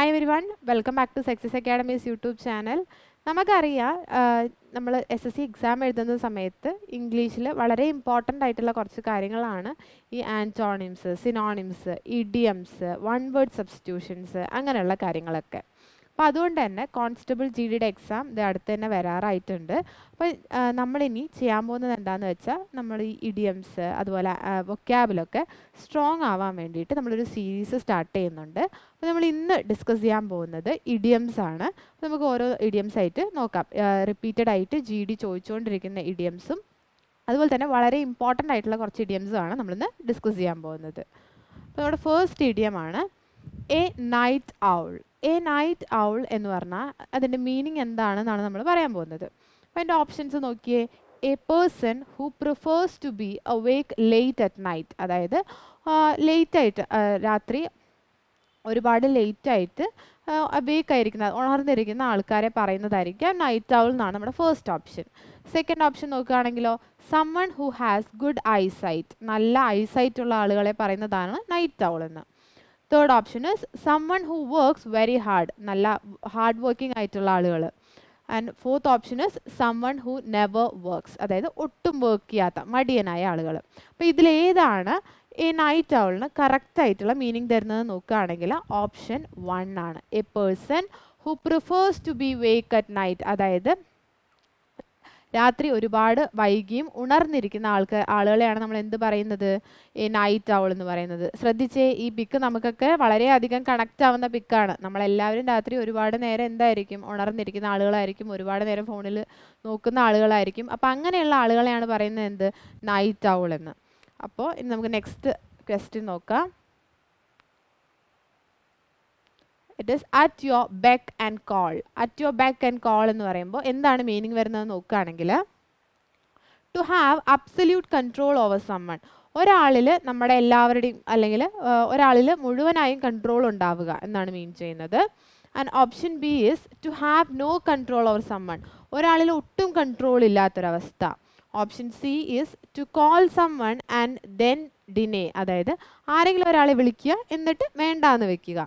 Hi everyone, welcome back to Success Academy's YouTube channel. നമുക്കറിയാം, നമ്മൾ SSC exam എഴുതുന്ന സമയത്ത് ഇംഗ്ലീഷിൽ വളരെ ഇമ്പോർട്ടൻ്റ് ആയിട്ടുള്ള കുറച്ച് കാര്യങ്ങളാണ് ഈ antonyms, synonyms, idioms, one word substitutions, അങ്ങനെയുള്ള കാര്യങ്ങളൊക്കെ. അപ്പോൾ അതുകൊണ്ട് തന്നെ കോൺസ്റ്റബിൾ GDയുടെ എക്സാം ഇത് അടുത്ത് തന്നെ വരാറായിട്ടുണ്ട്. അപ്പോൾ നമ്മളിനി ചെയ്യാൻ പോകുന്നത് എന്താണെന്ന് വെച്ചാൽ, നമ്മൾ ഈ ഇഡിയംസ് അതുപോലെ വൊക്കാബിലൊക്കെ സ്ട്രോങ് ആവാൻ വേണ്ടിയിട്ട് നമ്മളൊരു സീരീസ് സ്റ്റാർട്ട് ചെയ്യുന്നുണ്ട്. അപ്പോൾ നമ്മൾ ഇന്ന് ഡിസ്കസ് ചെയ്യാൻ പോകുന്നത് ഇഡിയംസ് ആണ്. അപ്പോൾ നമുക്ക് ഓരോ ഇഡിയംസ് ആയിട്ട് നോക്കാം. റിപ്പീറ്റഡ് ആയിട്ട് GD ചോദിച്ചുകൊണ്ടിരിക്കുന്ന ഇഡിയംസും അതുപോലെ തന്നെ വളരെ ഇമ്പോർട്ടൻ്റ് ആയിട്ടുള്ള കുറച്ച് ഇഡിയംസും ആണ് നമ്മളിന്ന് ഡിസ്കസ് ചെയ്യാൻ പോകുന്നത്. അപ്പോൾ നമ്മുടെ ഫസ്റ്റ് ഇഡിയമാണ് a night owl. A night owl എന്ന് പറഞ്ഞാൽ അതിൻ്റെ മീനിങ് എന്താണെന്നാണ് നമ്മൾ പറയാൻ പോകുന്നത്. അപ്പോൾ അതിൻ്റെ ഓപ്ഷൻസ് നോക്കിയേ. A person who prefers to be awake late at night, അതായത് ലേറ്റായിട്ട് രാത്രി ഒരുപാട് ലേറ്റായിട്ട് അവേക്ക് ആയിരിക്കുന്ന ഉണർന്നിരിക്കുന്ന ആൾക്കാരെ പറയുന്നതായിരിക്കാം നൈറ്റ് ഔൾ എന്നാണ് നമ്മുടെ ഫസ്റ്റ് ഓപ്ഷൻ. സെക്കൻഡ് ഓപ്ഷൻ നോക്കുകയാണെങ്കിലോ, someone who has good eyesight, നല്ല ഐസൈറ്റ് ഉള്ള ആളുകളെ പറയുന്നതാണ് നൈറ്റ് ഔൾ എന്ന്. Third option is someone who works very hard, നല്ല ഹാർഡ് വർക്കിംഗ് ആയിട്ടുള്ള ആളുകൾ. And fourth option is someone who never works, അതായത് ഒട്ടും വർക്ക് ചെയ്യാത്ത മടിയനായ ആളുകൾ. അപ്പോൾ ഇതിലേതാണ് ഈ നൈറ്റ് ഔളിന് കറക്റ്റ് ആയിട്ടുള്ള മീനിങ് തരുന്നത് നോക്കുകയാണെങ്കിൽ ഓപ്ഷൻ 1 ആണ്. A person who prefers to be wake at night, അതായത് രാത്രി ഒരുപാട് വൈകിയും ഉണർന്നിരിക്കുന്ന ആളുകളെയാണ് നമ്മൾ എന്ത് പറയുന്നത്, ഈ നൈറ്റ് ഔൾ എന്ന് പറയുന്നത്. ശ്രദ്ധിച്ചേ, ഈ പിക്ക് നമുക്കൊക്കെ വളരെയധികം കണക്റ്റ് ആവുന്ന പിക്കാണ്. നമ്മളെല്ലാവരും രാത്രി ഒരുപാട് നേരം എന്തായിരിക്കും, ഉണർന്നിരിക്കുന്ന ആളുകളായിരിക്കും, ഒരുപാട് നേരം ഫോണിൽ നോക്കുന്ന ആളുകളായിരിക്കും. അപ്പോൾ അങ്ങനെയുള്ള ആളുകളെയാണ് പറയുന്നത് എന്ത്, നൈറ്റ് ഔൾ എന്ന്. അപ്പോൾ ഇനി നമുക്ക് നെക്സ്റ്റ് ക്വസ്റ്റ്യൻ നോക്കാം. It is at your beck and call. At your beck and call എന്ന് പറയുമ്പോൾ എന്താണ് മീനിങ് വരുന്നത് നോക്കുകയാണെങ്കിൽ, to have absolute control over someone, ഒരാളിൽ നമ്മുടെ എല്ലാവരുടെയും അല്ലെങ്കിൽ ഒരാളിൽ മുഴുവനായും കൺട്രോൾ ഉണ്ടാവുക എന്നാണ് മീൻ ചെയ്യുന്നത്. And option B is to have no control over someone, ഒരാളിൽ ഒട്ടും കൺട്രോൾ ഇല്ലാത്തൊരവസ്ഥ. Option C is to call someone and then deny, അതായത് ആരെങ്കിലും ഒരാളെ വിളിക്കുക എന്നിട്ട് വേണ്ടാന്ന് വെക്കുക.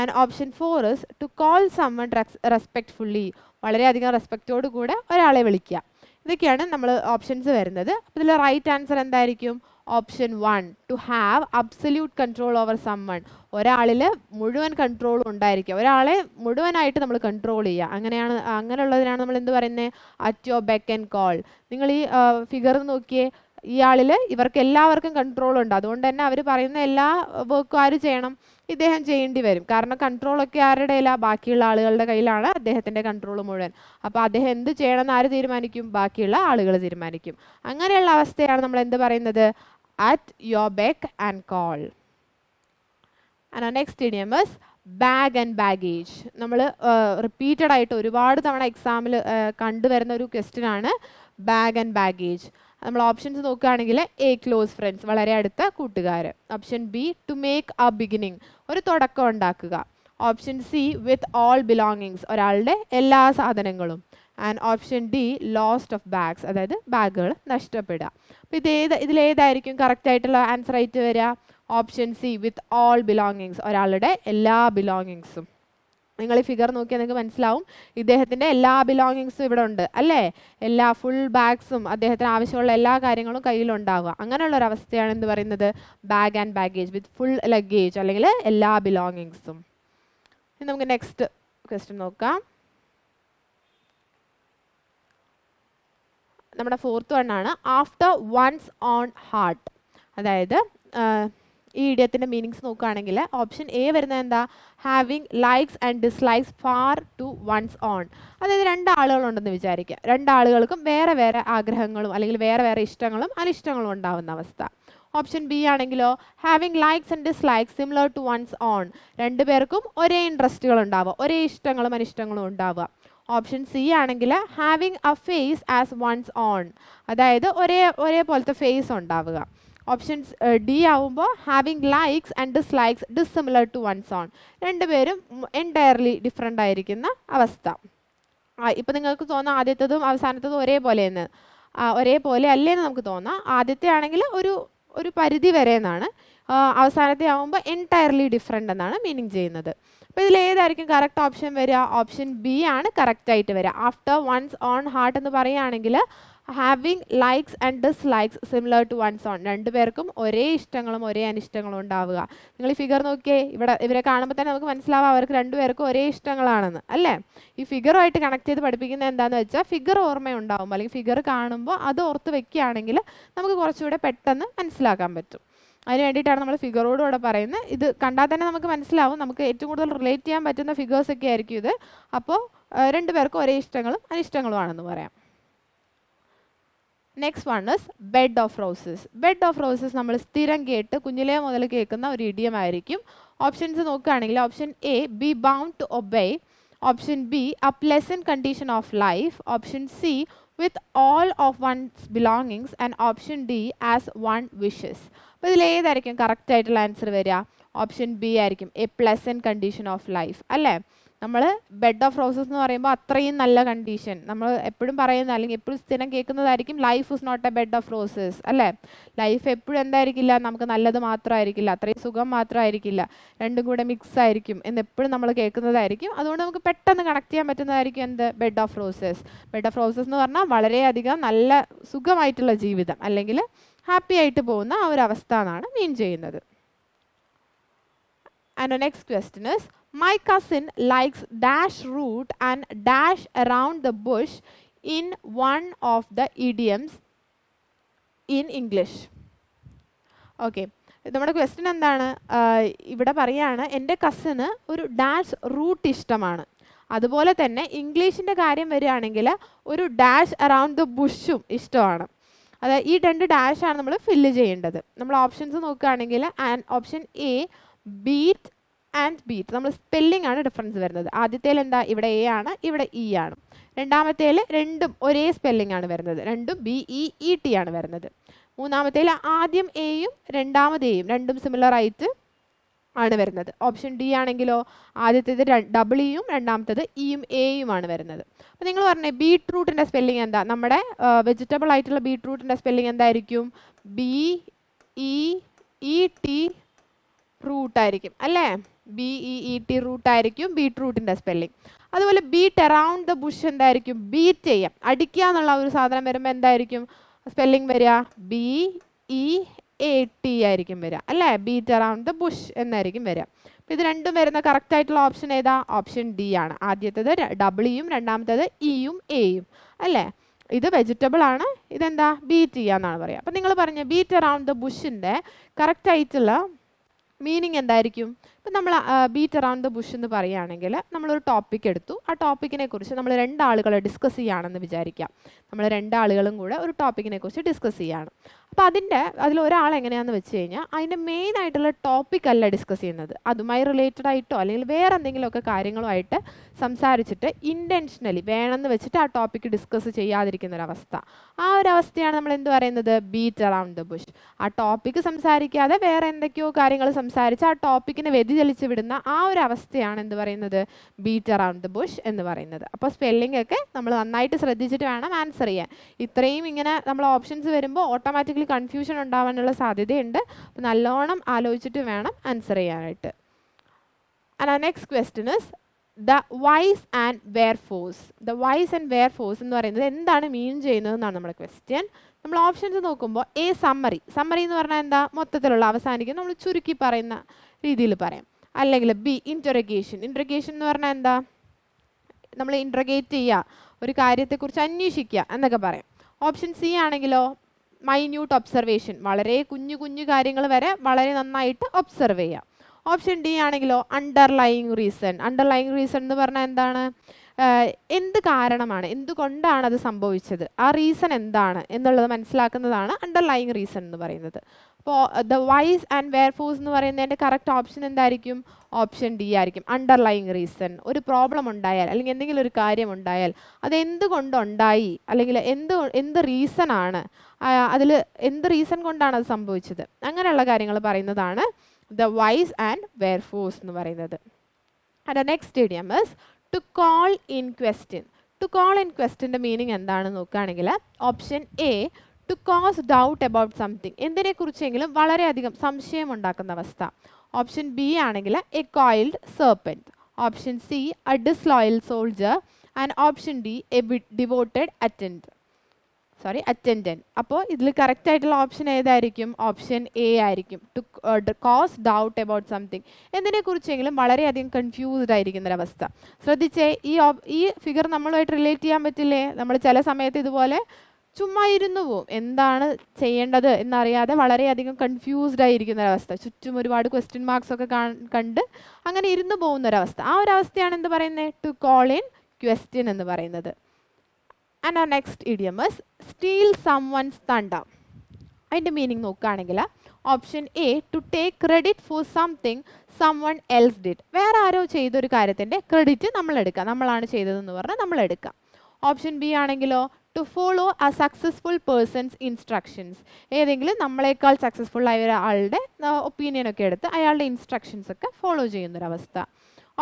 And option 4 is to call someone respectfully, വളരെയധികം റെസ്പെക്റ്റോട് കൂടെ ഒരാളെ വിളിക്കുക. ഇതൊക്കെയാണ് നമ്മൾ ഓപ്ഷൻസ് വരുന്നത്. അപ്പോൾ ഇതിൽ റൈറ്റ് ആൻസർ എന്തായിരിക്കും, option 1 to have absolute control over someone, ഒരാളിൽ മുഴുവൻ കൺട്രോൾ ഉണ്ടായിരിക്കുക, ഒരാളെ മുഴുവനായിട്ട് നമ്മൾ കൺട്രോൾ ചെയ്യുക. അങ്ങനെയുള്ളതിനാണ് നമ്മൾ എന്ത് പറയുന്നത്, at your beck and call. നിങ്ങൾ ഈ ഫിഗർ നോക്കിയേ, ഇയാളിൽ ഇവർക്ക് എല്ലാവർക്കും കൺട്രോൾ ഉണ്ട്, അതുകൊണ്ട് തന്നെ അവർ പറയുന്ന എല്ലാ വർക്കും ആര് ചെയ്യണം, ഇദ്ദേഹം ചെയ്യേണ്ടി വരും. കാരണം കൺട്രോളൊക്കെ ആരുടെ കയ്യിലാണ്, ബാക്കിയുള്ള ആളുകളുടെ കയ്യിലാണ് അദ്ദേഹത്തിൻ്റെ കൺട്രോൾ മുഴുവൻ. അപ്പോൾ അദ്ദേഹം എന്ത് ചെയ്യണമെന്ന് ആര് തീരുമാനിക്കും, ബാക്കിയുള്ള ആളുകൾ തീരുമാനിക്കും. അങ്ങനെയുള്ള അവസ്ഥയാണ് നമ്മൾ എന്ത് പറയുന്നത്, at your beck and call. And next idiom is bag and baggage. നമ്മൾ റിപ്പീറ്റഡ് ആയിട്ട് ഒരുപാട് തവണ എക്സാമിൽ കണ്ടുവരുന്ന ഒരു ക്വസ്റ്റ്യൻ ആണ് ബാഗ് ആൻഡ് ബാഗേജ്. നമ്മൾ ഓപ്ഷൻസ് നോക്കുകയാണെങ്കിൽ എ ക്ലോസ് ഫ്രണ്ട്സ്, വളരെ അടുത്ത കൂട്ടുകാർ. Option B to make a beginning, ഒരു തുടക്കം ഉണ്ടാക്കുക. Option C with all belongings, ഒരാളുടെ എല്ലാ സാധനങ്ങളും. And option D lost of bags, അതായത് ബാഗുകൾ നഷ്ടപ്പെടുക. അപ്പോൾ ഇതിലേതായിരിക്കും കറക്റ്റ് ആയിട്ടുള്ള ആൻസർ ആയിട്ട് വരിക, option C with all belongings, ഒരാളുടെ എല്ലാ ബിലോങ്ങിങ്സും. നിങ്ങൾ ഈ ഫിഗർ നോക്കിയാൽ നിങ്ങൾക്ക് മനസ്സിലാവും, ഇദ്ദേഹത്തിൻ്റെ എല്ലാ ബിലോങ്ങിങ്സും ഇവിടെ ഉണ്ട് അല്ലേ, എല്ലാ ഫുൾ ബാഗ്സും അദ്ദേഹത്തിന് ആവശ്യമുള്ള എല്ലാ കാര്യങ്ങളും കയ്യിലുണ്ടാവുക. അങ്ങനെയുള്ള ഒരു അവസ്ഥയാണ് എന്ത് പറയുന്നത്, bag and baggage with full luggage അല്ലെങ്കിൽ എല്ലാ ബിലോങ്ങിങ്സും. ഇനി നമുക്ക് നെക്സ്റ്റ് ക്വസ്റ്റ്യൻ നോക്കാം. നമ്മുടെ ഫോർത്ത് വൺ ആണ് ആഫ്റ്റർ വൺസ് ഓൺ ഹാർട്ട്. അതായത് ഈ ഇഡിയത്തിൻ്റെ മീനിങ്സ് നോക്കുകയാണെങ്കിൽ ഓപ്ഷൻ എ വരുന്നത് എന്താ, having likes and dislikes far to one's own. അതായത് രണ്ടാളുകളുണ്ടെന്ന് വിചാരിക്കുക, രണ്ടാളുകൾക്കും വേറെ വേറെ ആഗ്രഹങ്ങളും അല്ലെങ്കിൽ വേറെ വേറെ ഇഷ്ടങ്ങളും അനിഷ്ടങ്ങളും ഉണ്ടാവുന്ന അവസ്ഥ. ഓപ്ഷൻ ബി ആണെങ്കിലോ, having likes and dislikes similar to one's own, രണ്ടുപേർക്കും ഒരേ ഇൻട്രസ്റ്റുകൾ ഉണ്ടാവുക, ഒരേ ഇഷ്ടങ്ങളും അനിഷ്ടങ്ങളും ഉണ്ടാവുക. ഓപ്ഷൻ സി ആണെങ്കിൽ having a face as one's own, അതായത് ഒരേപോലത്തെ ഫേസ് ഉണ്ടാവുക. ഓപ്ഷൻ ഡി ആവുമ്പോൾ having likes and dislikes dissimilar to one's own, രണ്ടുപേരും എൻറ്റയർലി ഡിഫറെൻ്റ് ആയിരിക്കുന്ന അവസ്ഥ. ഇപ്പം നിങ്ങൾക്ക് തോന്നാം ആദ്യത്തതും അവസാനത്തതും ഒരേപോലെയെന്ന്, ഒരേപോലെ അല്ലേന്ന് നമുക്ക് തോന്നാം. ആദ്യത്തെ ആണെങ്കിൽ ഒരു പരിധി വരെ എന്നാണ്, അവസാനത്തെ ആവുമ്പോൾ എൻറ്റയർലി ഡിഫറെൻ്റ് എന്നാണ് മീനിങ് ചെയ്യുന്നത്. അപ്പോൾ ഇതിൽ ഏതായിരിക്കും കറക്റ്റ് ഓപ്ഷൻ വരിക? ഓപ്ഷൻ ബി ആണ് കറക്റ്റ് ആയിട്ട് വരിക. ആഫ്റ്റർ വൺസ് ഓൺ ഹാർട്ട് എന്ന് പറയുകയാണെങ്കിൽ having likes and dislikes similar to one's own, രണ്ടുപേർക്കും ഒരേ ഇഷ്ടങ്ങളും ഒരേ അനിഷ്ടങ്ങളും ഉണ്ടാവുക. നിങ്ങൾ ഈ ഫിഗർ നോക്കിയേ, ഇവരെ കാണുമ്പോൾ തന്നെ നമുക്ക് മനസ്സിലാവുക അവർക്ക് രണ്ടുപേർക്കും ഒരേ ഇഷ്ടങ്ങളാണെന്ന് അല്ലേ. ഈ ഫിഗറുമായിട്ട് കണക്ട് ചെയ്ത് പഠിപ്പിക്കുന്നത് എന്താണെന്ന് വെച്ചാൽ ഫിഗർ ഓർമ്മയുണ്ടാവും, അല്ലെങ്കിൽ ഫിഗർ കാണുമ്പോൾ അത് ഓർത്ത് വെക്കുകയാണെങ്കിൽ നമുക്ക് കുറച്ചുകൂടെ പെട്ടെന്ന് മനസ്സിലാക്കാൻ പറ്റും. അതിന് വേണ്ടിയിട്ടാണ് നമ്മൾ ഫിഗറോടുകൂടെ പറയുന്നത്. ഇത് കണ്ടാൽ തന്നെ നമുക്ക് മനസ്സിലാവും, നമുക്ക് ഏറ്റവും കൂടുതൽ റിലേറ്റ് ചെയ്യാൻ പറ്റുന്ന ഫിഗേഴ്സൊക്കെ ആയിരിക്കും ഇത്. അപ്പോൾ രണ്ടുപേർക്കും ഒരേ ഇഷ്ടങ്ങളും അനിഷ്ടങ്ങളും ആണെന്ന് പറയാം. Next one is bed of roses. Bed of roses നമ്മൾ സ്ഥിരം കേട്ട് കുഞ്ഞിലേ മുതൽ കേൾക്കുന്ന ഒരു ഇഡിയം ആയിരിക്കും. ഓപ്ഷൻസ് നോക്കുകയാണെങ്കിൽ option A be bound to obey, option B a pleasant condition of life, option C with all of one's belongings, and option D as one wishes. അപ്പോൾ ഇതിൽ ഏതായിരിക്കും കറക്റ്റ് ആയിട്ടുള്ള ആൻസർ വരിക? ഓപ്ഷൻ ബി ആയിരിക്കും, A pleasant condition of life അല്ലേ. നമ്മൾ bed of roses എന്ന് പറയുമ്പോൾ അത്രയും നല്ല കണ്ടീഷൻ നമ്മൾ എപ്പോഴും പറയുന്ന അല്ലെങ്കിൽ എപ്പോഴും സ്ഥിരം കേൾക്കുന്നതായിരിക്കും life is not a bed of roses അല്ലേ. ലൈഫ് എപ്പോഴും എന്തായിരിക്കില്ല, നമുക്ക് നല്ലത് മാത്രമായിരിക്കില്ല, അത്രയും സുഖം മാത്രമായിരിക്കില്ല, രണ്ടും കൂടെ മിക്സ് ആയിരിക്കും എന്ന് എപ്പോഴും നമ്മൾ കേൾക്കുന്നതായിരിക്കും. അതുകൊണ്ട് നമുക്ക് പെട്ടെന്ന് കണക്ട് ചെയ്യാൻ പറ്റുന്നതായിരിക്കും എന്ത്? Bed of roses. Bed of roses എന്ന് പറഞ്ഞാൽ വളരെയധികം നല്ല സുഖമായിട്ടുള്ള ജീവിതം അല്ലെങ്കിൽ ഹാപ്പി ആയിട്ട് പോകുന്ന ആ ഒരു അവസ്ഥ എന്നാണ് മീൻ ചെയ്യുന്നത്. And next question is my cousin likes dash root and dash around the bush in one of the idioms in English. Okay, നമ്മുടെ ക്വസ്റ്റ്യൻ എന്താണ്? ഇവിടെ പറയാണ് എൻ്റെ കസിന് ഒരു ഡാഷ് റൂട്ട് ഇഷ്ടമാണ്, അതുപോലെ തന്നെ ഇംഗ്ലീഷിൻ്റെ കാര്യം വരികയാണെങ്കിൽ ഒരു ഡാഷ് അറൗണ്ട് ദ ബുഷും ഇഷ്ടമാണ്. അതായത് ഈ രണ്ട് ഡാഷാണ് നമ്മൾ ഫില്ല് ചെയ്യേണ്ടത്. നമ്മൾ ഓപ്ഷൻസ് നോക്കുകയാണെങ്കിൽ option A beat and beat, നമ്മൾ സ്പെല്ലിംഗ് ആണ് ഡിഫറൻസ് വരുന്നത്. ആദ്യത്തേൽ എന്താ, ഇവിടെ എ ആണ്, ഇവിടെ ഇ ആണ്. രണ്ടാമത്തേൽ രണ്ടും ഒരേ സ്പെല്ലിംഗ് ആണ് വരുന്നത്, രണ്ടും BEET ആണ് വരുന്നത്. മൂന്നാമത്തേൽ ആദ്യം എയും രണ്ടാമത് എയും രണ്ടും സിമിലർ ആയിട്ട് ആണ് വരുന്നത്. ഓപ്ഷൻ ഡി ആണെങ്കിലോ ആദ്യത്തേത് ഡബിളിയും രണ്ടാമത്തേത് ഇയും എയുമാണ് വരുന്നത്. അപ്പോൾ നിങ്ങൾ പറഞ്ഞേ ബീട്രൂട്ടിൻ്റെ സ്പെല്ലിംഗ് എന്താ? നമ്മുടെ വെജിറ്റബിൾ ആയിട്ടുള്ള ബീട്രൂട്ടിൻ്റെ സ്പെല്ലിംഗ് എന്തായിരിക്കും? BEET റൂട്ടായിരിക്കും അല്ലേ. BEET റൂട്ടായിരിക്കും ബീട്രൂട്ടിൻ്റെ സ്പെല്ലിംഗ്. അതുപോലെ ബീറ്റ് അറൗണ്ട് ദ ബുഷ് എന്തായിരിക്കും? ബീറ്റ് ചെയ്യാം, അടിക്കുക എന്നുള്ള ഒരു സാധനം വരുമ്പോൾ എന്തായിരിക്കും സ്പെല്ലിംഗ് വരിക? BEAT ആയിരിക്കും വരിക അല്ലേ. ബീറ്റ് അറൗണ്ട് ദ ബുഷ് എന്നായിരിക്കും വരിക. അപ്പോൾ ഇത് രണ്ടും വരുന്ന കറക്റ്റ് ആയിട്ടുള്ള ഓപ്ഷൻ ഏതാ? ഓപ്ഷൻ ഡി ആണ്. ആദ്യത്തേത് ഡബിളിയും രണ്ടാമത്തേത് ഇയും എയും അല്ലേ. ഇത് വെജിറ്റബിൾ ആണ്, ഇതെന്താ? ബീറ്റ് ചെയ്യുക എന്നാണ് പറയുക. അപ്പോൾ നിങ്ങൾ പറഞ്ഞ ബീറ്റ് അറൗണ്ട് ദ ബുഷിൻ്റെ കറക്റ്റ് ആയിട്ടുള്ള മീനിങ് എന്തായിരിക്കും? ഇപ്പം നമ്മൾ ബീറ്റ് അറൗണ്ട് ദ ബുഷ് എന്ന് പറയുകയാണെങ്കിൽ നമ്മളൊരു ടോപ്പിക് എടുത്തു, ആ ടോപ്പിക്കിനെ കുറിച്ച് നമ്മൾ രണ്ടാളുകളെ ഡിസ്കസ് ചെയ്യുകയാണെന്ന് വിചാരിക്കാം. നമ്മൾ രണ്ടാളുകളും കൂടെ ഒരു ടോപ്പിക്കിനെ കുറിച്ച് ഡിസ്കസ് ചെയ്യുകയാണ്. അപ്പോൾ അതിലൊരാൾ എങ്ങനെയാണെന്ന് വെച്ച് കഴിഞ്ഞാൽ അതിൻ്റെ മെയിൻ ആയിട്ടുള്ള ടോപ്പിക് അല്ല ഡിസ്കസ് ചെയ്യുന്നത്, അതുമായി റിലേറ്റഡ് ആയിട്ടോ അല്ലെങ്കിൽ വേറെ എന്തെങ്കിലുമൊക്കെ കാര്യങ്ങളുമായിട്ട് സംസാരിച്ചിട്ട് ഇൻറ്റൻഷനലി വേണമെന്ന് വെച്ചിട്ട് ആ ടോപ്പിക്ക് ഡിസ്കസ് ചെയ്യാതിരിക്കുന്ന ഒരവസ്ഥ. ആ ഒരു അവസ്ഥയാണ് നമ്മൾ എന്ത് പറയുന്നത്? Beat around the Bush. ആ ടോപ്പിക്ക് സംസാരിക്കാതെ വേറെ എന്തൊക്കെയോ കാര്യങ്ങൾ സംസാരിച്ച് ആ ടോപ്പിക്കിനെ വ്യതിചലിച്ച് വിടുന്ന ആ ഒരു അവസ്ഥയാണ് എന്ത് പറയുന്നത്? ബീറ്റ് അറൗണ്ട് ദ ബുഷ് എന്ന് പറയുന്നത്. അപ്പോൾ സ്പെല്ലിംഗ് ഒക്കെ നമ്മൾ നന്നായിട്ട് ശ്രദ്ധിച്ചിട്ട് വേണം ആൻസർ ചെയ്യാൻ. ഇത്രയും ഇങ്ങനെ നമ്മൾ ഓപ്ഷൻസ് വരുമ്പോൾ ഓട്ടോമാറ്റിക്കലി കൺഫ്യൂഷൻ ഉണ്ടാവാനുള്ള സാധ്യതയുണ്ട്. അപ്പോൾ നല്ലോണം ആലോചിച്ചിട്ട് വേണം ആൻസർ ചെയ്യാനായിട്ട്. And next question is the whys and wherefores. The whys and wherefores എന്ന് പറയുന്നത് എന്താണ് മീൻ ചെയ്യുന്നതെന്നാണ് നമ്മുടെ ക്വസ്റ്റ്യൻ. നമ്മൾ ഓപ്ഷൻസ് നോക്കുമ്പോൾ എ സമ്മറി. സമ്മറി എന്ന് പറഞ്ഞാൽ എന്താ? മൊത്തത്തിലുള്ള അവസാനിക്കും, നമ്മൾ ചുരുക്കി പറയുന്ന രീതിയിൽ പറയാം. അല്ലെങ്കിൽ ബി ഇൻറ്ററഗേഷൻ. ഇൻറ്ററഗേഷൻ എന്ന് പറഞ്ഞാൽ എന്താ? നമ്മൾ ഇൻറ്ററഗേറ്റ് ചെയ്യുക, ഒരു കാര്യത്തെക്കുറിച്ച് അന്വേഷിക്കുക എന്നൊക്കെ പറയാം. ഓപ്ഷൻ സി ആണെങ്കിലോ മൈന്യൂട്ട് ഒബ്സർവേഷൻ, വളരെ കുഞ്ഞു കുഞ്ഞു കാര്യങ്ങൾ വരെ വളരെ നന്നായിട്ട് ഒബ്സർവ് ചെയ്യുക. ഓപ്ഷൻ ഡി ആണെങ്കിലോ അണ്ടർലൈയിങ് റീസൺ. അണ്ടർലൈയിങ് റീസൺ എന്ന് പറഞ്ഞാൽ എന്താണ്? എന്ത് കാരണമാണ്, എന്തുകൊണ്ടാണ് അത് സംഭവിച്ചത്, ആ റീസൺ എന്താണ് എന്നുള്ളത് മനസ്സിലാക്കുന്നതാണ് അണ്ടർലൈയിങ് റീസൺ എന്ന് പറയുന്നത്. അപ്പോൾ the whys and wherefores എന്ന് പറയുന്നതിൻ്റെ കറക്റ്റ് ഓപ്ഷൻ എന്തായിരിക്കും? ഓപ്ഷൻ ഡി ആയിരിക്കും, അണ്ടർലൈയിങ് റീസൺ. ഒരു പ്രോബ്ലം ഉണ്ടായാൽ അല്ലെങ്കിൽ എന്തെങ്കിലും ഒരു കാര്യം ഉണ്ടായാൽ അത് എന്തുകൊണ്ടുണ്ടായി അല്ലെങ്കിൽ എന്ത് റീസണാണ്, അതിൽ എന്ത് റീസൺ കൊണ്ടാണ് അത് സംഭവിച്ചത്, അങ്ങനെയുള്ള കാര്യങ്ങൾ പറയുന്നതാണ് the whys and wherefores എന്ന് പറയുന്നത്. And next idiom is to call in question. To call in ക്വസ്റ്റ്യൻ്റെ മീനിങ് എന്താണെന്ന് നോക്കുകയാണെങ്കിൽ option A to cause doubt about something, എന്തിനെക്കുറിച്ചെങ്കിലും വളരെയധികം സംശയം ഉണ്ടാക്കുന്ന അവസ്ഥ. ഓപ്ഷൻ ബി ആണെങ്കിൽ a coiled serpent. Option C a disloyal soldier and option D a devoted attendant. അപ്പോൾ ഇതിൽ കറക്റ്റ് ആയിട്ടുള്ള ഓപ്ഷൻ ഏതായിരിക്കും? ഓപ്ഷൻ എ ആയിരിക്കും. To cause doubt about something, എന്തിനെക്കുറിച്ചെങ്കിലും വളരെയധികം കൺഫ്യൂസ്ഡ് ആയിരിക്കുന്നൊരവസ്ഥ. ശ്രദ്ധിച്ചേ, ഈ ഫിഗർ നമ്മളുമായിട്ട് റിലേറ്റ് ചെയ്യാൻ പറ്റില്ലേ? നമ്മൾ ചില സമയത്ത് ഇതുപോലെ ചുമ്മാ ഇരുന്നു പോവും, എന്താണ് ചെയ്യേണ്ടത് എന്നറിയാതെ വളരെയധികം കൺഫ്യൂസ്ഡ് ആയിരിക്കുന്നൊരവസ്ഥ, ചുറ്റും ഒരുപാട് ക്വസ്റ്റ്യൻ മാർക്സ് ഒക്കെ കണ്ട് അങ്ങനെ ഇരുന്നു പോകുന്നൊരവസ്ഥ. ആ ഒരു അവസ്ഥയാണ് എന്ത് പറയുന്നത്? ടു കോൾ ഇൻ ക്വസ്റ്റ്യൻ എന്ന് പറയുന്നത്. And our next idiom is steal someone's thunder. അതിൻ്റെ മീനിങ് നോക്കുകയാണെങ്കിൽ option A to take credit for something someone else did. വേറെ ആരോ ചെയ്തൊരു കാര്യത്തിൻ്റെ ക്രെഡിറ്റ് നമ്മൾ എടുക്കുക, നമ്മളാണ് ചെയ്തതെന്ന് പറഞ്ഞാൽ നമ്മൾ എടുക്കാം. ഓപ്ഷൻ ബി ആണെങ്കിലോ to follow a successful person's instructions. ഏതെങ്കിലും നമ്മളെക്കാൾ സക്സസ്ഫുൾ ആയ ഒരാളുടെ ഒപ്പീനിയനൊക്കെ എടുത്ത് അയാളുടെ ഇൻസ്ട്രക്ഷൻസ് ഒക്കെ ഫോളോ ചെയ്യുന്നൊരവസ്ഥ.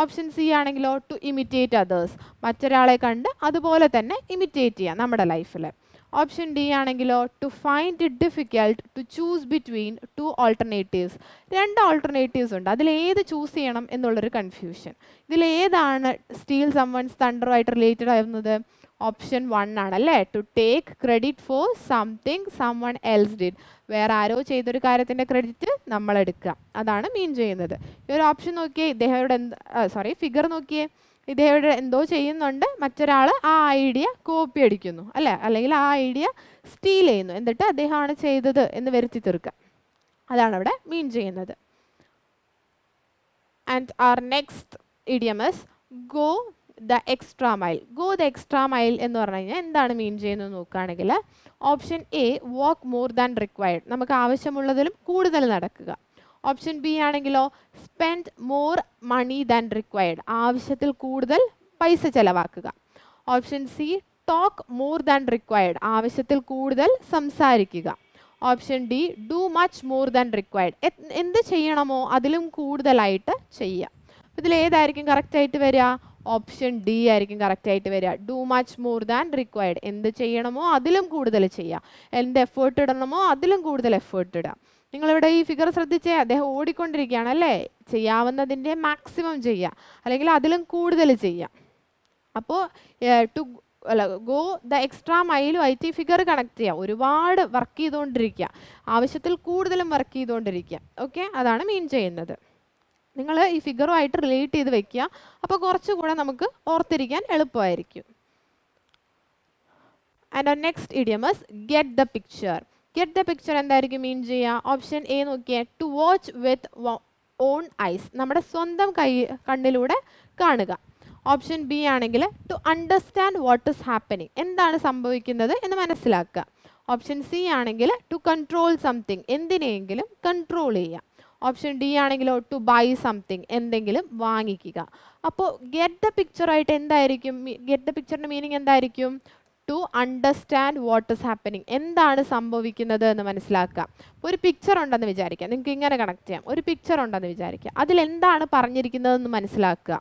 ഓപ്ഷൻ സി ആണെങ്കിലോ ടു ഇമിറ്റേറ്റ് അതേഴ്സ്, മറ്റൊരാളെ കണ്ട് അതുപോലെ തന്നെ ഇമിറ്റേറ്റ് ചെയ്യുക നമ്മുടെ ലൈഫിൽ. ഓപ്ഷൻ ഡി ആണെങ്കിലോ to find it difficult to choose between two alternatives. രണ്ട് ഓൾട്ടർനേറ്റീവ്സ് ഉണ്ട്, അതിലേത് ചൂസ് ചെയ്യണം എന്നുള്ളൊരു കൺഫ്യൂഷൻ. ഇതിലേതാണ് സ്റ്റീൽ സമ്മൺസ് തണ്ടറുമായിട്ട് റിലേറ്റഡ് ആവുന്നത്? ഓപ്ഷൻ 1 ആണല്ലേ, to take credit for something someone else did. വേറെ ആരോ ചെയ്തൊരു കാര്യത്തിൻ്റെ ക്രെഡിറ്റ് നമ്മൾ എടുക്കുക, അതാണ് മീൻ ചെയ്യുന്നത്. ഈ ഒരു ഓപ്ഷൻ നോക്കിയേ, ഇദ്ദേഹം ഫിഗർ നോക്കിയേ, ഇദ്ദേഹം എന്തോ ചെയ്യുന്നുണ്ട്, മറ്റൊരാൾ ആ ഐഡിയ കോപ്പി അടിക്കുന്നു അല്ലേ, അല്ലെങ്കിൽ ആ ഐഡിയ സ്റ്റീൽ ചെയ്യുന്നു, എന്നിട്ട് അദ്ദേഹമാണ് ചെയ്തത് എന്ന് വരുത്തി തീർക്കുക, അതാണ് അവിടെ മീൻ ചെയ്യുന്നത്. And our next idiom is go the extra mile. Go the extra mile എന്ന് പറഞ്ഞു കഴിഞ്ഞാൽ എന്താണ് മീൻ ചെയ്യുന്നത് നോക്കുകയാണെങ്കിൽ option A walk more than required, നമുക്ക് ആവശ്യമുള്ളതിലും കൂടുതൽ നടക്കുക. ഓപ്ഷൻ ബി ആണെങ്കിലോ spend more money than required, ആവശ്യത്തിൽ കൂടുതൽ പൈസ ചെലവാക്കുക. Option C talk more than required, ആവശ്യത്തിൽ കൂടുതൽ സംസാരിക്കുക. Option D do much more than required, എന്ത് ചെയ്യണമോ അതിലും കൂടുതലായിട്ട് ചെയ്യുക. ഇതിൽ ഏതായിരിക്കും കറക്റ്റ് ആയിട്ട് വരിക? ഓപ്ഷൻ ഡി ആയിരിക്കും കറക്റ്റ് ആയിട്ട് വരിക. Do much more than required, എന്ത് ചെയ്യണമോ അതിലും കൂടുതൽ ചെയ്യുക, എന്ത് എഫേർട്ട് ഇടണമോ അതിലും കൂടുതൽ എഫേർട്ട് ഇടുക. നിങ്ങളിവിടെ ഈ ഫിഗർ ശ്രദ്ധിച്ചേ, അദ്ദേഹം ഓടിക്കൊണ്ടിരിക്കുകയാണ് അല്ലേ, ചെയ്യാവുന്നതിൻ്റെ മാക്സിമം ചെയ്യുക, അല്ലെങ്കിൽ അതിലും കൂടുതൽ ചെയ്യുക. അപ്പോൾ ഗോ ദ എക്സ്ട്രാ മൈലുമായിട്ട് ഈ ഫിഗർ കണക്ട് ചെയ്യുക, ഒരുപാട് വർക്ക് ചെയ്തുകൊണ്ടിരിക്കുക, ആവശ്യത്തിൽ കൂടുതലും വർക്ക് ചെയ്തുകൊണ്ടിരിക്കുക. ഓക്കെ, അതാണ് മീൻ ചെയ്യുന്നത്. നിങ്ങൾ ഈ ഫിഗറുമായിട്ട് റിലേറ്റ് ചെയ്ത് വെക്കുക, അപ്പോൾ കുറച്ചുകൂടെ നമുക്ക് ഓർത്തിരിക്കാൻ എളുപ്പമായിരിക്കും. And our next idiom is get the picture. get the picture എന്തായിരിക്കും മീൻ ചെയ്യുക? ഓപ്ഷൻ എ നോക്കിയേ, to watch with own eyes, നമ്മുടെ സ്വന്തം കണ്ണിലൂടെ കാണുക. ഓപ്ഷൻ ബി ആണെങ്കിൽ to understand what is happening, എന്താണ് സംഭവിക്കുന്നത് എന്ന് മനസ്സിലാക്കുക. ഓപ്ഷൻ സി ആണെങ്കിൽ ടു കൺട്രോൾ സംതിങ്, എന്തിനെങ്കിലും കൺട്രോൾ ചെയ്യുക. ഓപ്ഷൻ ഡി ആണെങ്കിലോ ടു ബൈ സംതിങ്, എന്തെങ്കിലും വാങ്ങിക്കുക. അപ്പോൾ ഗെറ്റ് ദ പിക്ചറായിട്ട് എന്തായിരിക്കും? ഗെറ്റ് ദ പിക്ചറിൻ്റെ മീനിങ് എന്തായിരിക്കും? To understand what is happening, എന്താണ് സംഭവിക്കുന്നത് എന്ന് മനസ്സിലാക്കുക. ഒരു പിക്ചർ ഉണ്ടെന്ന് വിചാരിക്കുക, നിങ്ങൾക്ക് ഇങ്ങനെ കണക്ട് ചെയ്യാം. ഒരു പിക്ചർ ഉണ്ടെന്ന് വിചാരിക്കുക, അതിലെന്താണ് പറഞ്ഞിരിക്കുന്നതെന്ന് മനസ്സിലാക്കുക.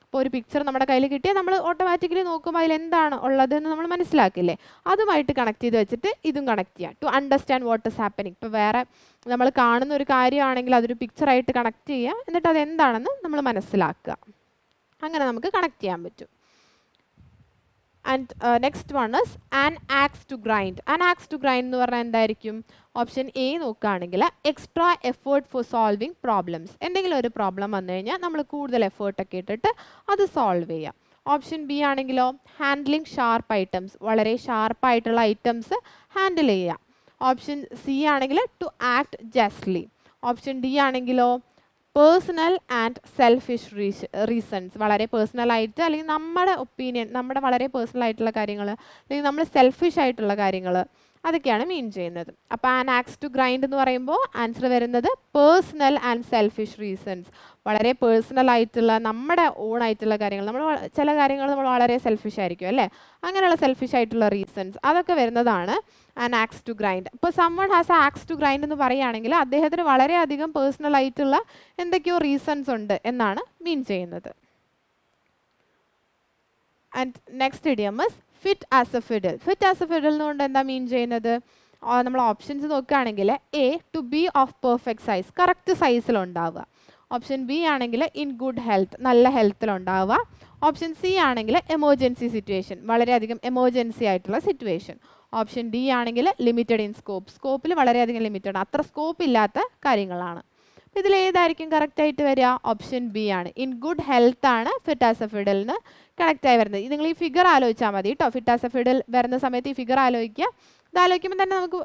അപ്പോൾ ഒരു പിക്ചർ നമ്മുടെ കയ്യിൽ കിട്ടിയാൽ നമ്മൾ ഓട്ടോമാറ്റിക്കലി നോക്കുമ്പോൾ അതിലെന്താണ് ഉള്ളതെന്ന് നമ്മൾ മനസ്സിലാക്കില്ലേ, അതുമായിട്ട് കണക്ട് ചെയ്ത് വെച്ചിട്ട് ഇതും കണക്ട് ചെയ്യുക. To understand what is happening, ഇപ്പോൾ വേറെ നമ്മൾ കാണുന്ന ഒരു കാര്യമാണെങ്കിൽ അതൊരു പിക്ചറായിട്ട് കണക്ട് ചെയ്യുക, എന്നിട്ട് അതെന്താണെന്ന് നമ്മൾ മനസ്സിലാക്കുക. അങ്ങനെ നമുക്ക് കണക്ട് ചെയ്യാൻ പറ്റും. And next one is an axe to grind. An axe to grind എന്ന് പറഞ്ഞാൽ എന്തായിരിക്കും? ഓപ്ഷൻ എ നോക്കുകയാണെങ്കിൽ extra effort for solving problems, എന്തെങ്കിലും ഒരു പ്രോബ്ലം വന്നു കഴിഞ്ഞാൽ നമ്മൾ കൂടുതൽ എഫേർട്ടൊക്കെ ഇട്ടിട്ട് അത് സോൾവ് ചെയ്യുക. ഓപ്ഷൻ ബി ആണെങ്കിലോ ഹാൻഡ്ലിങ് ഷാർപ്പ് ഐറ്റംസ്, വളരെ ഷാർപ്പായിട്ടുള്ള ഐറ്റംസ് ഹാൻഡിൽ ചെയ്യുക. ഓപ്ഷൻ സി ആണെങ്കിൽ to act justly. Option D ആണെങ്കിലോ പേഴ്സണൽ ആൻഡ് സെൽഫിഷ് റീസൺസ്, വളരെ പേഴ്സണലായിട്ട് അല്ലെങ്കിൽ നമ്മുടെ ഒപ്പീനിയൻ, നമ്മുടെ വളരെ പേഴ്സണൽ ആയിട്ടുള്ള കാര്യങ്ങൾ, അല്ലെങ്കിൽ നമ്മൾ സെൽഫിഷ് ആയിട്ടുള്ള കാര്യങ്ങൾ, അതൊക്കെയാണ് മീൻ ചെയ്യുന്നത്. അപ്പോൾ ആൻ ആക്സ് ടു ഗ്രൈൻഡ് എന്ന് പറയുമ്പോൾ ആൻസർ വരുന്നത് പേഴ്സണൽ ആൻഡ് സെൽഫിഷ് റീസൺസ്, വളരെ പേഴ്സണൽ ആയിട്ടുള്ള നമ്മുടെ ഓൺ ആയിട്ടുള്ള കാര്യങ്ങൾ, നമ്മൾ ചില കാര്യങ്ങൾ നമ്മൾ വളരെ സെൽഫിഷ് ആയിരിക്കും അല്ലേ, അങ്ങനെയുള്ള സെൽഫിഷ് ആയിട്ടുള്ള റീസൺസ്, അതൊക്കെ വരുന്നതാണ് ആൻ ആക്സ് ടു ഗ്രൈൻഡ്. ഇപ്പോൾ someone has axe to grind എന്ന് പറയുകയാണെങ്കിൽ അദ്ദേഹത്തിന് വളരെയധികം പേഴ്സണൽ ആയിട്ടുള്ള എന്തൊക്കെയോ റീസൺസ് ഉണ്ട് എന്നാണ് മീൻ ചെയ്യുന്നത്. And next idiom is fit as a fiddle. Fit as a fiddle എന്നുകൊണ്ട് എന്താ മീൻ ചെയ്യുന്നത്? നമ്മൾ ഓപ്ഷൻസ് നോക്കുകയാണെങ്കിൽ A to be of perfect size, correct സൈസിലുണ്ടാവുക. ഓപ്ഷൻ ബി ആണെങ്കിൽ ഇൻ ഗുഡ് ഹെൽത്ത്, നല്ല ഹെൽത്തിലുണ്ടാവുക. ഓപ്ഷൻ സി ആണെങ്കിൽ എമർജൻസി സിറ്റുവേഷൻ, വളരെയധികം എമർജൻസി ആയിട്ടുള്ള സിറ്റുവേഷൻ. ഓപ്ഷൻ ഡി ആണെങ്കിൽ ലിമിറ്റഡ് ഇൻ സ്കോപ്പ്, സ്കോപ്പിൽ വളരെയധികം ലിമിറ്റഡ്, അത്ര സ്കോപ്പ് ഇല്ലാത്ത കാര്യങ്ങളാണ്. ഇതിൽ ഏതായിരിക്കും കറക്റ്റ് ആയിട്ട് വരിക? ഓപ്ഷൻ ബി ആണ്. ഇൻ ഗുഡ് ഹെൽത്ത് ആണ് ഫിറ്റ് ആസ് എ ഫിഡിലിന് കണക്റ്റ് ആയി വരുന്നത്. നിങ്ങൾ ഈ ഫിഗർ ആലോചിച്ചാൽ മതി കേട്ടോ. ഫിറ്റ് ആസ് എ ഫിഡിൽ വരുന്ന സമയത്ത് ഈ ഫിഗർ ആലോചിക്കുക. ഇത് ആലോചിക്കുമ്പോൾ തന്നെ നമുക്ക്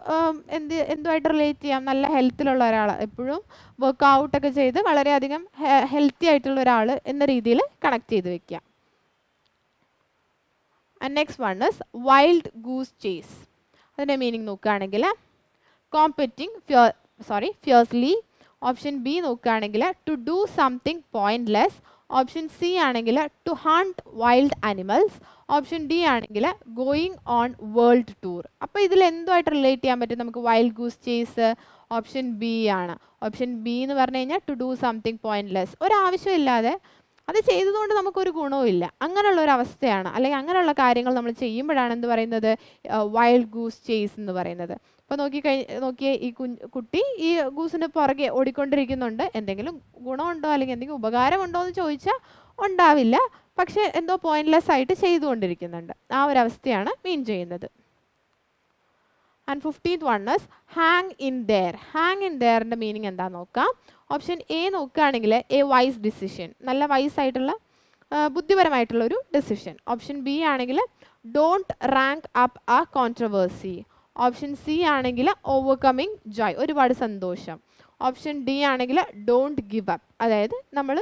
എന്തുമായിട്ട് റിലേറ്റ് ചെയ്യാം? നല്ല ഹെൽത്തിലുള്ള ഒരാൾ, എപ്പോഴും വർക്കൗട്ടൊക്കെ ചെയ്ത് വളരെയധികം ഹെൽത്തി ആയിട്ടുള്ള ഒരാൾ എന്ന രീതിയിൽ കണക്ട് ചെയ്ത് വെക്കുക. And next one is wild goose chase. അതിൻ്റെ മീനിങ് നോക്കുകയാണെങ്കിൽ കോമ്പറ്റിംഗ് ഫിയർസ്ലി. ഓപ്ഷൻ ബി നോക്കുകയാണെങ്കിൽ to do something pointless. Option C ആണെങ്കിൽ to hunt wild animals. Option D ആണെങ്കിൽ ഗോയിങ് ഓൺ വേൾഡ് ടൂർ. അപ്പോൾ ഇതിൽ എന്തുമായിട്ട് റിലേറ്റ് ചെയ്യാൻ പറ്റും നമുക്ക് wild goose chase? Option B ആണ്. ഓപ്ഷൻ ബി എന്ന് പറഞ്ഞു കഴിഞ്ഞാൽ ടു ഡു സംതിങ് പോയിന്റ്ലെസ്, ഒരാവശ്യമില്ലാതെ അത് ചെയ്തതുകൊണ്ട് നമുക്കൊരു ഗുണവും ഇല്ല, അങ്ങനെയുള്ള ഒരു അവസ്ഥയാണ്. അല്ലെങ്കിൽ അങ്ങനെയുള്ള കാര്യങ്ങൾ നമ്മൾ ചെയ്യുമ്പോഴാണ് എന്ത് പറയുന്നത്? വൈൽഡ് ഗൂസ് ചേസ് എന്ന് പറയുന്നത്. അപ്പോൾ നോക്കിയേ ഈ കുട്ടി ഈ ഗൂസിന് പുറകെ ഓടിക്കൊണ്ടിരിക്കുന്നുണ്ട്. എന്തെങ്കിലും ഗുണമുണ്ടോ അല്ലെങ്കിൽ എന്തെങ്കിലും ഉപകാരമുണ്ടോ എന്ന് ചോദിച്ചാൽ ഉണ്ടാവില്ല. പക്ഷേ എന്തോ പോയിന്റ്ലെസ് ആയിട്ട് ചെയ്തുകൊണ്ടിരിക്കുന്നുണ്ട്. ആ ഒരു അവസ്ഥയാണ് മീൻ ചെയ്യുന്നത്. And 15th one is hang in there. Hang in ദെയറിൻ്റെ മീനിങ് എന്താണെന്ന് നോക്കാം. ഓപ്ഷൻ എ നോക്കുകയാണെങ്കിൽ എ വൈസ് ഡിസിഷൻ, നല്ല വൈസായിട്ടുള്ള ബുദ്ധിപരമായിട്ടുള്ള ഒരു ഡിസിഷൻ. ഓപ്ഷൻ ബി ആണെങ്കിൽ don't rank up a controversy. Option C ആണെങ്കിൽ ഓവർകമ്മിങ് ജോയ്, ഒരുപാട് സന്തോഷം. ഓപ്ഷൻ ഡി ആണെങ്കിൽ ഡോണ്ട് ഗിവ് അപ്പ്, അതായത് നമ്മൾ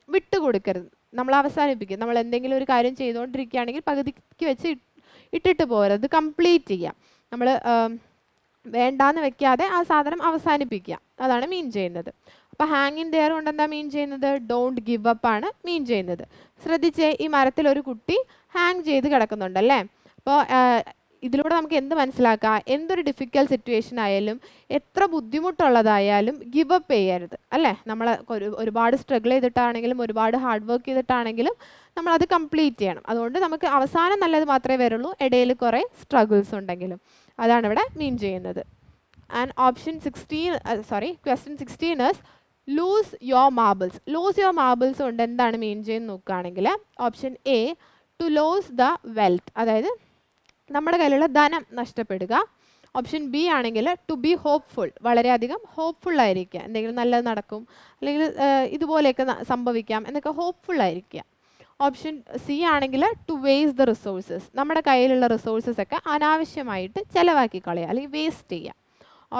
വിട്ടുകൊടുക്കരുത്, നമ്മൾ അവസാനിപ്പിക്കുക. നമ്മൾ എന്തെങ്കിലും ഒരു കാര്യം ചെയ്തുകൊണ്ടിരിക്കുകയാണെങ്കിൽ പകുതിക്ക് വെച്ച് ഇട്ടിട്ട് പോകരുത്, കംപ്ലീറ്റ് ചെയ്യാം. നമ്മൾ വേണ്ടാന്ന് വെക്കാതെ ആ സാധനം അവസാനിപ്പിക്കുക, അതാണ് മീൻ ചെയ്യുന്നത്. അപ്പോൾ ഹാങ് ഇൻ ദെയർ കൊണ്ട് എന്താ മീൻ ചെയ്യുന്നത്? ഡോണ്ട് ഗിവ് അപ്പ് ആണ് മീൻ ചെയ്യുന്നത്. ശ്രദ്ധിച്ചേ, ഈ മരത്തിൽ ഒരു കുട്ടി ഹാങ് ചെയ്ത് കിടക്കുന്നുണ്ടല്ലേ. അപ്പോൾ ഇതിലൂടെ നമുക്ക് എന്ത് മനസ്സിലാക്കാം? എന്തൊരു ഡിഫിക്കൽട്ട് സിറ്റുവേഷൻ ആയാലും എത്ര ബുദ്ധിമുട്ടുള്ളതായാലും ഗിവ് അപ്പ് ചെയ്യരുത് അല്ലേ. നമ്മൾ ഒരുപാട് സ്ട്രഗിൾ ചെയ്തിട്ടാണെങ്കിലും ഒരുപാട് ഹാർഡ് വർക്ക് ചെയ്തിട്ടാണെങ്കിലും നമ്മളത് കംപ്ലീറ്റ് ചെയ്യണം. അതുകൊണ്ട് നമുക്ക് അവസാനം നല്ലത് മാത്രമേ വരുള്ളൂ, ഇടയിൽ കുറേ സ്ട്രഗിൾസ് ഉണ്ടെങ്കിലും. അതാണ് ഇവിടെ മീൻ ചെയ്യുന്നത്. And question 16 is lose your marbles. Lose your marbles കൊണ്ട് എന്താണ് മീൻ ചെയ്യുന്നത് നോക്കുകയാണെങ്കിൽ option A to lose the wealth, അതായത് നമ്മുടെ കയ്യിലുള്ള ധനം നഷ്ടപ്പെടുക. ഓപ്ഷൻ ബി ആണെങ്കിൽ ടു ബി ഹോപ്പ്ഫുൾ, വളരെയധികം ഹോപ്പ്ഫുൾ ആയിരിക്കുക, എന്തെങ്കിലും നല്ലത് നടക്കും അല്ലെങ്കിൽ ഇതുപോലെയൊക്കെ സംഭവിക്കാം എന്നൊക്കെ ഹോപ്പ്ഫുൾ ആയിരിക്കുക. ഓപ്ഷൻ സി ആണെങ്കിൽ ടു വേസ്റ്റ് ദ റിസോഴ്സസ്, നമ്മുടെ കയ്യിലുള്ള റിസോഴ്സസ് ഒക്കെ അനാവശ്യമായിട്ട് ചിലവാക്കി കളയുക അല്ലെങ്കിൽ വേസ്റ്റ് ചെയ്യുക.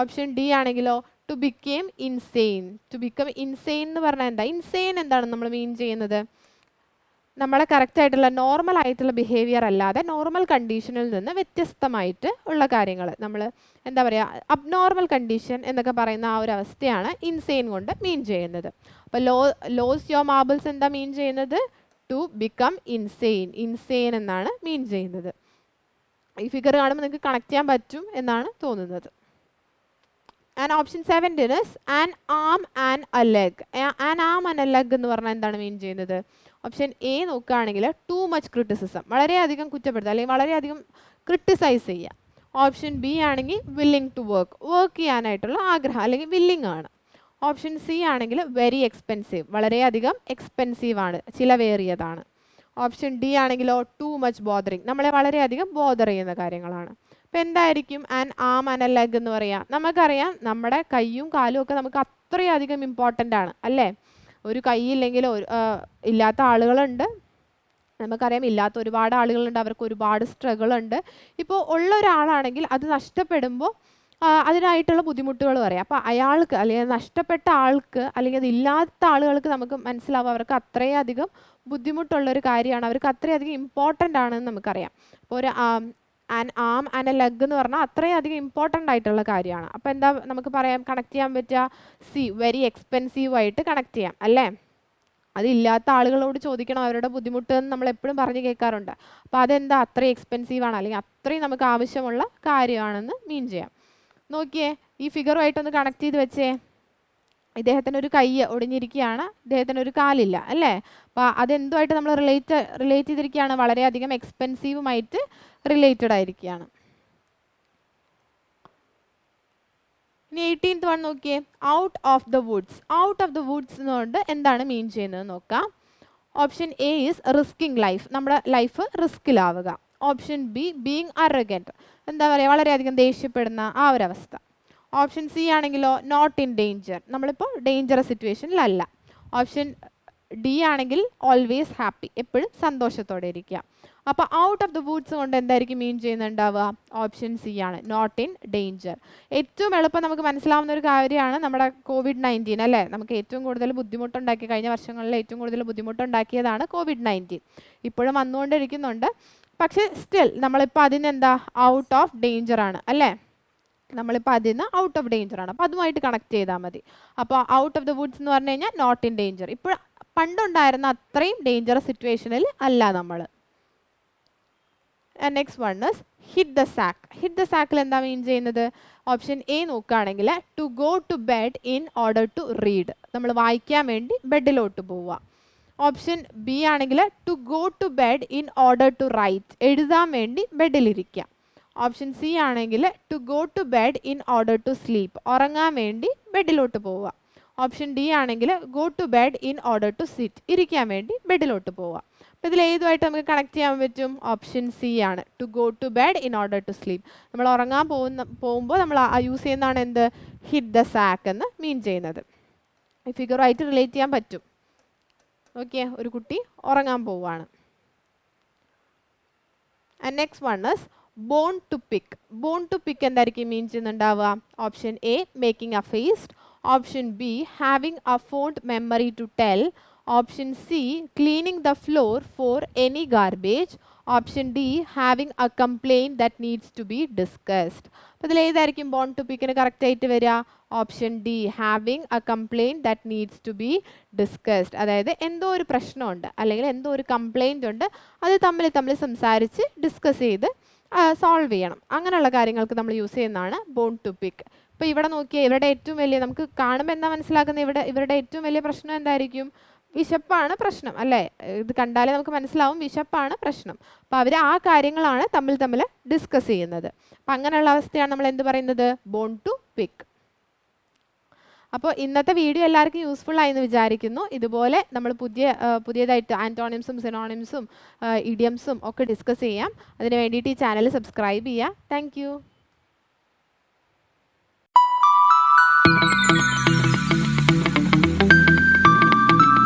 ഓപ്ഷൻ ഡി ആണെങ്കിലോ to become insane. To become insane എന്ന് പറഞ്ഞാൽ എന്താ? ഇൻസെയിൻ എന്താണ് നമ്മൾ മീൻ ചെയ്യുന്നത്? നമ്മളെ കറക്റ്റായിട്ടുള്ള നോർമൽ ആയിട്ടുള്ള ബിഹേവിയർ അല്ലാതെ നോർമൽ കണ്ടീഷനിൽ നിന്ന് വ്യത്യസ്തമായിട്ട് ഉള്ള കാര്യങ്ങൾ, നമ്മൾ എന്താ പറയുക, അബ്നോർമൽ കണ്ടീഷൻ എന്നൊക്കെ പറയുന്ന ആ ഒരു അവസ്ഥയാണ് ഇൻസെയിൻ കൊണ്ട് മീൻ ചെയ്യുന്നത്. അപ്പോൾ ലോസ് യുവർ മാർബിൾസ് എന്താ മീൻ ചെയ്യുന്നത്? ടു ബിക്കം ഇൻസെയിൻ, ഇൻസെയിൻ എന്നാണ് മീൻ ചെയ്യുന്നത്. ഈ ഫിഗർ കാണുമ്പോൾ നിങ്ങൾക്ക് കണക്ട് ചെയ്യാൻ പറ്റും എന്നാണ് തോന്നുന്നത്. And option 17 is an arm and a leg. an arm and a leg എന്ന് പറഞ്ഞാൽ എന്താണ് മീൻ ചെയ്യുന്നത്? ഓപ്ഷൻ എ നോക്കുകയാണെങ്കിൽ ടു മച്ച് ക്രിറ്റിസിസം, വളരെയധികം കുറ്റപ്പെടുത്തുക അല്ലെങ്കിൽ വളരെയധികം ക്രിട്ടിസൈസ് ചെയ്യുക. ഓപ്ഷൻ ബി ആണെങ്കിൽ വില്ലിങ് ടു വർക്ക് ചെയ്യാനായിട്ടുള്ള ആഗ്രഹം അല്ലെങ്കിൽ വില്ലിങ് ആണ്. ഓപ്ഷൻ സി ആണെങ്കിൽ വെരി എക്സ്പെൻസീവ്, വളരെയധികം എക്സ്പെൻസീവ് ആണ്, ചിലവേറിയതാണ്. ഓപ്ഷൻ ഡി ആണെങ്കിലോ ടു മച്ച് ബോദറിങ്, നമ്മളെ വളരെയധികം ബോദർ ചെയ്യുന്ന കാര്യങ്ങളാണ്. അപ്പോൾ എന്തായിരിക്കും an am and A leg എന്ന് പറയാം? നമുക്കറിയാം നമ്മുടെ കൈയും കാലും ഒക്കെ നമുക്ക് അത്രയധികം ഇമ്പോർട്ടൻ്റ് ആണ് അല്ലേ. ഒരു കൈയില്ലെങ്കിൽ ഇല്ലാത്ത ആളുകളുണ്ട്, നമുക്കറിയാം ഇല്ലാത്ത ഒരുപാട് ആളുകളുണ്ട്, അവർക്ക് ഒരുപാട് സ്ട്രഗിൾ ഉണ്ട്. ഇപ്പോൾ ഉള്ള ഒരാളാണെങ്കിൽ അത് നഷ്ടപ്പെടുമ്പോൾ അതിനായിട്ടുള്ള ബുദ്ധിമുട്ടുകൾ പറയാം. അപ്പോൾ അയാൾക്ക് അല്ലെങ്കിൽ നഷ്ടപ്പെട്ട ആൾക്ക് അല്ലെങ്കിൽ അത് ഇല്ലാത്ത ആളുകൾക്ക് നമുക്ക് മനസ്സിലാവും അവർക്ക് അത്രയധികം ബുദ്ധിമുട്ടുള്ളൊരു കാര്യമാണ്, അവർക്ക് അത്രയധികം ഇമ്പോർട്ടൻ്റ് ആണെന്ന് നമുക്കറിയാം. അപ്പോൾ ഒരു an am and A leg എന്ന് പറഞ്ഞാൽ അത്രയധികം ഇമ്പോർട്ടൻ്റ് ആയിട്ടുള്ള കാര്യമാണ്. അപ്പോൾ എന്താ നമുക്ക് പറയാം, കണക്ട് ചെയ്യാൻ പറ്റുക? സി, വെരി എക്സ്പെൻസീവ് ആയിട്ട് കണക്ട് ചെയ്യാം അല്ലേ. അതില്ലാത്ത ആളുകളോട് ചോദിക്കണം അവരുടെ ബുദ്ധിമുട്ട് എന്ന് നമ്മൾ എപ്പോഴും പറഞ്ഞു കേൾക്കാറുണ്ട്. അപ്പോൾ അതെന്താ അത്രയും എക്സ്പെൻസീവ് ആണ് അല്ലെങ്കിൽ അത്രയും നമുക്ക് ആവശ്യമുള്ള കാര്യമാണെന്ന് മീൻ ചെയ്യാം. നോക്കിയേ, ഈ ഫിഗറുമായിട്ടൊന്ന് കണക്ട് ചെയ്ത് വെച്ചേ. ഇദ്ദേഹത്തിന് ഒരു കൈ ഒടിഞ്ഞിരിക്കുകയാണ്, ഇദ്ദേഹത്തിന് ഒരു കാലില്ല അല്ലേ. അപ്പോൾ അതെന്തുമായിട്ട് നമ്മൾ റിലേറ്റ് ചെയ്തിരിക്കുകയാണ്? വളരെയധികം എക്സ്പെൻസീവുമായിട്ട് റിലേറ്റഡ് ആയിരിക്കുകയാണ്. ഇനി 18th വൺ നോക്കിയേ, out of the woods. Out of the woods എന്നുകൊണ്ട് എന്താണ് മീൻ ചെയ്യുന്നത് നോക്കാം. Option A is risking life, നമ്മുടെ ലൈഫ് റിസ്കിലാവുക. ഓപ്ഷൻ ബി ബീങ് അറഗൻറ്റ്, എന്താ പറയുക, വളരെയധികം ദേഷ്യപ്പെടുന്ന ആ ഒരവസ്ഥ. ഓപ്ഷൻ സി ആണെങ്കിലോ നോട്ട് ഇൻ ഡേഞ്ചർ, നമ്മളിപ്പോൾ ഡേഞ്ചറസ് സിറ്റുവേഷനിലല്ല. ഓപ്ഷൻ ഡി ആണെങ്കിൽ ഓൾവേസ് ഹാപ്പി, എപ്പോഴും സന്തോഷത്തോടെ ഇരിക്കുക. അപ്പോൾ ഔട്ട് ഓഫ് ദ വുഡ്സ് കൊണ്ട് എന്തായിരിക്കും മീൻ ചെയ്യുന്നുണ്ടാവുക? ഓപ്ഷൻ സി ആണ്, നോട്ട് ഇൻ ഡേഞ്ചർ. ഏറ്റവും എളുപ്പം നമുക്ക് മനസ്സിലാവുന്ന ഒരു കാര്യമാണ് നമ്മുടെ COVID-19 അല്ലേ. നമുക്ക് ഏറ്റവും കൂടുതൽ ബുദ്ധിമുട്ടുണ്ടാക്കി, കഴിഞ്ഞ വർഷങ്ങളിൽ ഏറ്റവും കൂടുതൽ ബുദ്ധിമുട്ടുണ്ടാക്കിയതാണ് COVID-19. ഇപ്പോഴും വന്നുകൊണ്ടിരിക്കുന്നുണ്ട്. പക്ഷേ സ്റ്റിൽ നമ്മളിപ്പോൾ അതിനെന്താ ഔട്ട് ഓഫ് ഡേഞ്ചർ ആണ് അല്ലേ. നമ്മളിപ്പോൾ അതിന് ഔട്ട് ഓഫ് ഡേഞ്ചർ ആണ്. അപ്പോൾ അതുമായിട്ട് കണക്ട് ചെയ്താൽ മതി. അപ്പോൾ ഔട്ട് ഓഫ് ദ വുഡ്സ് എന്ന് പറഞ്ഞു കഴിഞ്ഞാൽ നോട്ട് ഇൻ ഡേഞ്ചർ, ഇപ്പോൾ പണ്ടുണ്ടായിരുന്ന അത്രയും ഡേഞ്ചറസ് സിറ്റുവേഷനിൽ അല്ല നമ്മൾ. Next one is hit the sack. Hit the സാക്കിൽ എന്താ മീൻ ചെയ്യുന്നത്? ഓപ്ഷൻ എ നോക്കുകയാണെങ്കിൽ to go to bed in order to read, നമ്മൾ വായിക്കാൻ വേണ്ടി ബെഡിലോട്ട് പോവുക. ഓപ്ഷൻ ബി ആണെങ്കിൽ to go to bed in order to write, എഴുതാൻ വേണ്ടി ബെഡിലിരിക്കുക. ഓപ്ഷൻ സി ആണെങ്കിൽ to go to bed in order to sleep, ഉറങ്ങാൻ വേണ്ടി ബെഡിലോട്ട് പോവുക. ഓപ്ഷൻ ഡി ആണെങ്കിൽ go to bed in order to sit, ഇരിക്കാൻ വേണ്ടി ബെഡിലോട്ട് പോവുക. അപ്പോൾ ഇതിൽ ഏതുമായിട്ട് നമുക്ക് കണക്ട് ചെയ്യാൻ പറ്റും? ഓപ്ഷൻ സി ആണ്, to go to bed in order to sleep. നമ്മൾ ഉറങ്ങാൻ പോകുമ്പോൾ നമ്മൾ യൂസ് ചെയ്യുന്നതാണ് എന്ത്? ഹിറ്റ് ദ സാക്ക് എന്ന് മീൻ ചെയ്യുന്നത്. ഈ ഫിഗറുമായിട്ട് റിലേറ്റ് ചെയ്യാൻ പറ്റും. ഓക്കെ, ഒരു കുട്ടി ഉറങ്ങാൻ പോവുകയാണ്. And next one is bone to pick. Bone to pick എന്തായിരിക്കും മീൻ ചെയ്യുന്നുണ്ടാവുക? Option A making a feast. Option B having a fond memory to tell. Option C cleaning the floor for any garbage. Option D having a complaint that needs to be discussed. അപ്പോൾ ഇതിൽ ഏതായിരിക്കും bone to പിക്കിന് correct ആയിട്ട് വരിക? Option D having a complaint that needs to be discussed. അതായത് എന്തോ ഒരു പ്രശ്നമുണ്ട് അല്ലെങ്കിൽ എന്തോ ഒരു കംപ്ലയിൻ്റ് ഉണ്ട്, അത് തമ്മിൽ സംസാരിച്ച് ഡിസ്കസ് ചെയ്ത് സോൾവ് ചെയ്യണം. അങ്ങനെയുള്ള കാര്യങ്ങൾക്ക് നമ്മൾ യൂസ് ചെയ്യുന്നതാണ് ബോൺ ടു പിക്ക്. ഇപ്പോൾ ഇവിടെ നോക്കിയാൽ ഇവരുടെ ഏറ്റവും വലിയ, നമുക്ക് കാണുമ്പോൾ എന്താ മനസ്സിലാക്കുന്നത്, ഇവരുടെ ഏറ്റവും വലിയ പ്രശ്നം എന്തായിരിക്കും? വിശപ്പാണ് പ്രശ്നം അല്ലേ. ഇത് കണ്ടാലേ നമുക്ക് മനസ്സിലാവും വിശപ്പാണ് പ്രശ്നം. അപ്പോൾ അവർ ആ കാര്യങ്ങളാണ് തമ്മിൽ ഡിസ്കസ് ചെയ്യുന്നത്. അപ്പം അങ്ങനെയുള്ള അവസ്ഥയാണ് നമ്മൾ എന്ത് പറയുന്നത്? Bone to pick. അപ്പോൾ ഇന്നത്തെ വീഡിയോ എല്ലാവർക്കും യൂസ്ഫുൾ ആയി എന്ന് വിചാരിക്കുന്നു. ഇതുപോലെ നമ്മൾ പുതിയതായിട്ട് ആൻറ്റോണിംസും സിനോണിംസും ഇഡിയംസും ഒക്കെ ഡിസ്കസ് ചെയ്യാം. അതിന് വേണ്ടിയിട്ട് ഈ ചാനൽ സബ്സ്ക്രൈബ് ചെയ്യുക. Thank you.